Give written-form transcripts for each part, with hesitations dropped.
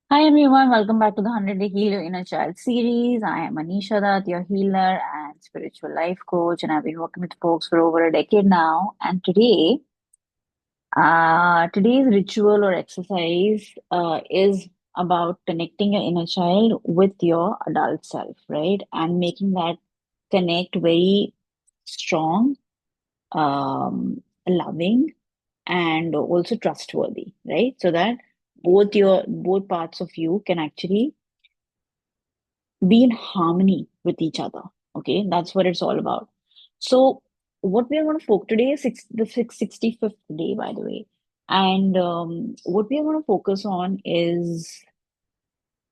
Hi everyone, welcome back to the 100 Day Heal Your Inner Child series. I am Anisha Dutt, your healer and spiritual life coach, and I've been working with folks for over a decade now. And today's ritual or exercise is about connecting your inner child with your adult self, right? And making that connect very strong, loving, and also trustworthy, right? So that both parts of you can actually be in harmony with each other. Okay, that's what it's all about. So, what we are going to focus today is 65th day, by the way. And what we are going to focus on is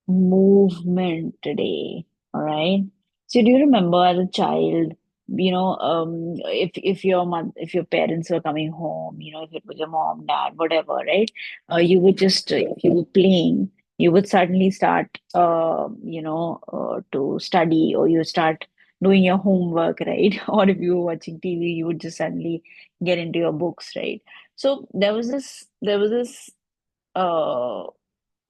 movement today. All right. So do you remember as a child, if your mother, if your parents were coming home, if it was your mom, dad, whatever, right? You would just if you were playing, you would suddenly start, to study, or you start doing your homework, right? Or if you were watching TV, you would just suddenly get into your books, right? So there was this uh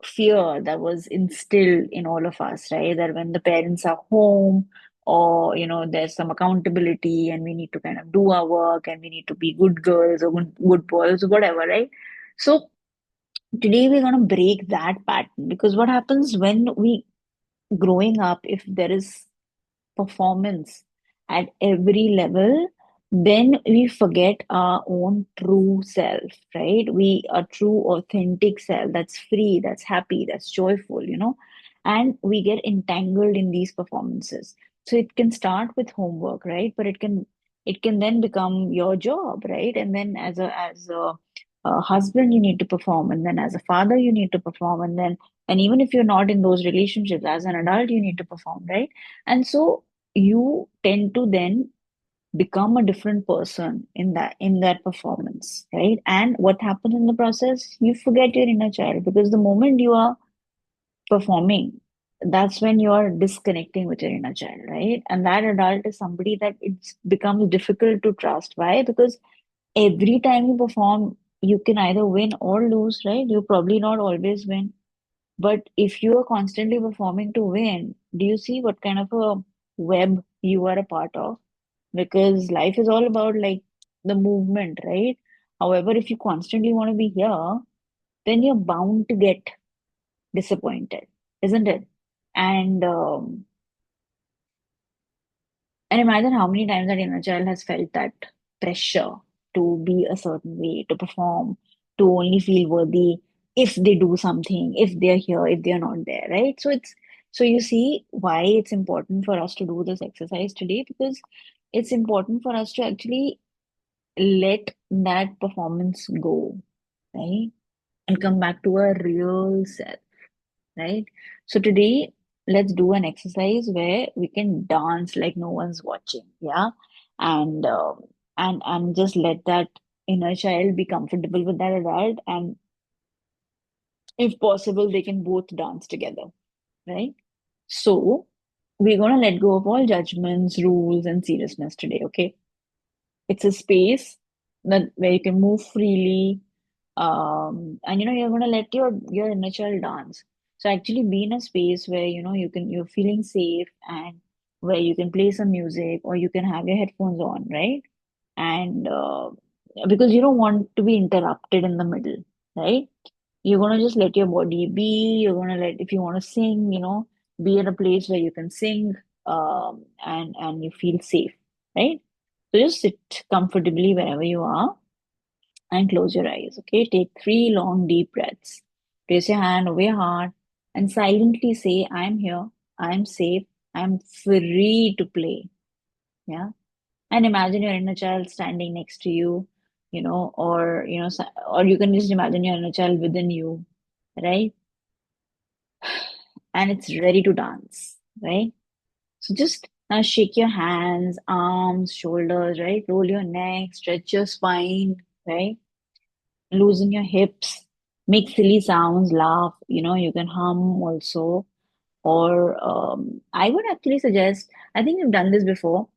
fear that was instilled in all of us, right? That when the parents are home, or there's some accountability, and we need to kind of do our work, and we need to be good girls or good boys, or whatever, right? So today we're going to break that pattern, because what happens when we growing up, if there is performance at every level, then we forget our own true self, right? We are true, authentic self that's free, that's happy, that's joyful. And we get entangled in these performances. So it can start with homework, right? But it can then become your job, right? And then as a husband, you need to perform, and then as a father, you need to perform, and even if you're not in those relationships, as an adult, you need to perform, right? And so you tend to then become a different person in that performance, right? And what happens in the process, you forget your inner child, because the moment you are performing, that's when you are disconnecting with your inner child, right? And that adult is somebody that it becomes difficult to trust. Why? Because every time you perform, you can either win or lose, right? You probably not always win, but if you are constantly performing to win, do you see what kind of a web you are a part of? Because life is all about like the movement, right? However, if you constantly want to be here, then you're bound to get disappointed, isn't it? And and imagine how many times that inner child has felt that pressure to be a certain way, to perform, to only feel worthy if they do something, if they're here, if they're not there, right? So you see why it's important for us to do this exercise today, because it's important for us to actually let that performance go, right? And come back to our real self, right? So today, let's do an exercise where we can dance like no one's watching, yeah, and and just let that inner child be comfortable with that adult, and if possible, they can both dance together, right? So we're gonna let go of all judgments, rules, and seriousness today, okay? It's a space that where you can move freely, and you're gonna let your inner child dance. So actually be in a space where you're feeling safe, and where you can play some music, or you can have your headphones on, right? And because you don't want to be interrupted in the middle, right? You're gonna just let your body be. You're gonna let, if you want to sing, be at a place where you can sing, and you feel safe, right? So just sit comfortably wherever you are, and close your eyes. Okay, take three long, deep breaths. Place your hand over your heart and silently say, I'm here, I'm safe, I'm free to play. Yeah. And imagine your inner child standing next to you, or you can just imagine your inner child within you, right? And it's ready to dance, right? So just now shake your hands, arms, shoulders, right? Roll your neck, stretch your spine, right? Loosen your hips, make silly sounds, laugh. You can hum also. Or I would actually suggest, I think you've done this before,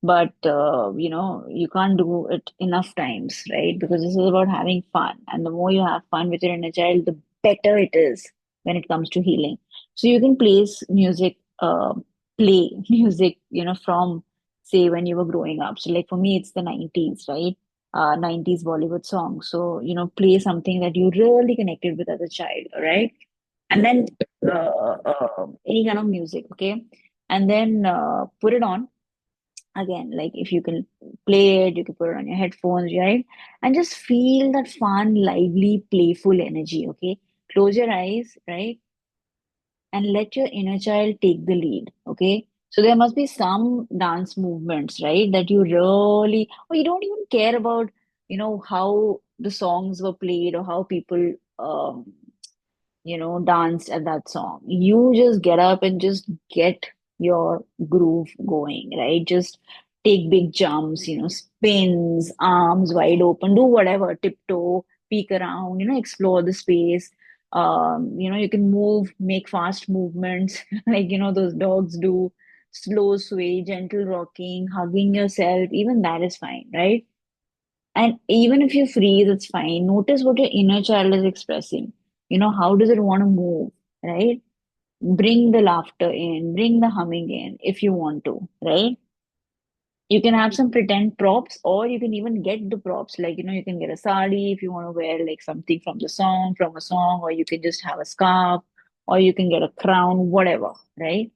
but you can't do it enough times, right? Because this is about having fun. And the more you have fun with your inner child, the better it is. when it comes to healing. So you can place music, play music, from say when you were growing up. So like for me, it's the 90s, right? 90s Bollywood song. So, play something that you really connected with as a child, all right? And then any kind of music, okay? And then put it on again. Like if you can play it, you can put it on your headphones, right? And just feel that fun, lively, playful energy, okay? Close your eyes, right? And let your inner child take the lead, okay? So there must be some dance movements, right, that you really, or you don't even care about, how the songs were played or how people danced at that song. You just get up and just get your groove going, right? Just take big jumps, spins, arms wide open, do whatever, tiptoe, peek around, explore the space. You can move, make fast movements, like, those dogs do, slow sway, gentle rocking, hugging yourself, even that is fine, right? And even if you freeze, it's fine. Notice what your inner child is expressing. How does it want to move, right? Bring the laughter in, bring the humming in if you want to, right? You can have some pretend props, or you can even get the props. Like, you can get a sari if you want to wear like something from a song, or you can just have a scarf, or you can get a crown, whatever, right?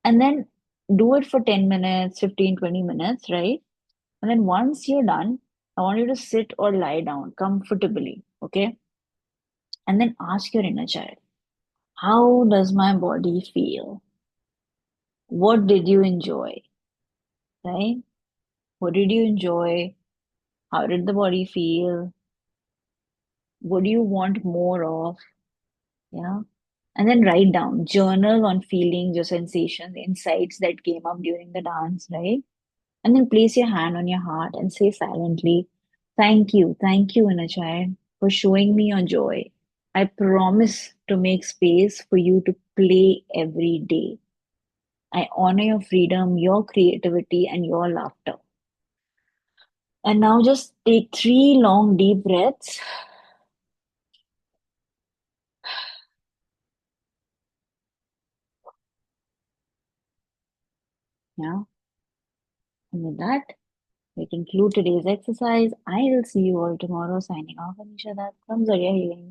And then do it for 10 minutes, 15, 20 minutes, right? And then once you're done, I want you to sit or lie down comfortably, okay? And then ask your inner child, how does my body feel? What did you enjoy, right? What did you enjoy? How did the body feel? What do you want more of? Yeah. And then write down, journal on feelings, your sensations, insights that came up during the dance, right? And then place your hand on your heart and say silently, thank you, inner child, for showing me your joy. I promise to make space for you to play every day. I honor your freedom, your creativity, and your laughter. And now just take three long, deep breaths. Yeah. And with that, we conclude today's exercise. I will see you all tomorrow. Signing off, Anisha. That comes Arya Healing.